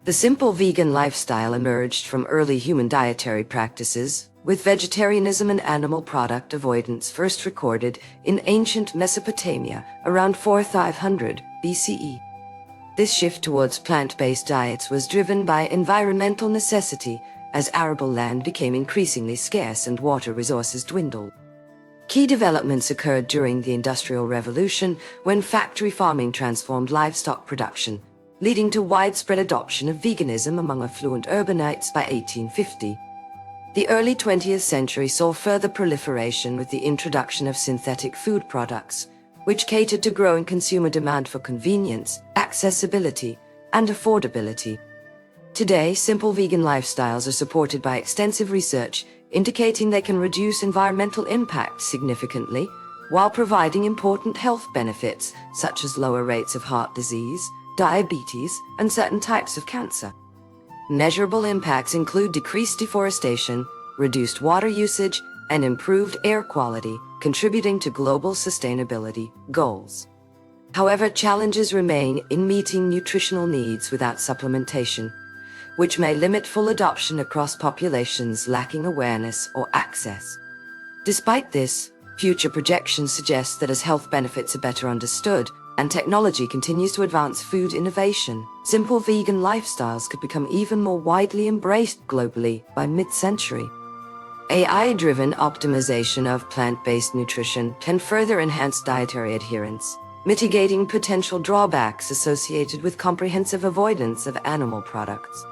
The simple vegan lifestyle emerged from early human dietary practices, with vegetarianism and animal product avoidance first recorded in ancient Mesopotamia around 4500 BCE. This shift towards plant-based diets was driven by environmental necessity, as arable land became increasingly scarce and water resources dwindled. Key developments occurred during the Industrial Revolution, when factory farming transformed livestock production, leading to widespread adoption of veganism among affluent urbanites by 1850. The early 20th century saw further proliferation with the introduction of synthetic food products, which catered to growing consumer demand for convenience, accessibility, and affordability. Today, simple vegan lifestyles are supported by extensive research indicating they can reduce environmental impact significantly, while providing important health benefits such as lower rates of heart disease, diabetes, and certain types of cancer. Measurable impacts include decreased deforestation, reduced water usage, and improved air quality, contributing to global sustainability goals. However, challenges remain in meeting nutritional needs without supplementation, which may limit full adoption across populations lacking awareness or access. Despite this, future projections suggest that as health benefits are better understood, and technology continues to advance food innovation, simple vegan lifestyles could become even more widely embraced globally by mid-century. AI-driven optimization of plant-based nutrition can further enhance dietary adherence, mitigating potential drawbacks associated with comprehensive avoidance of animal products.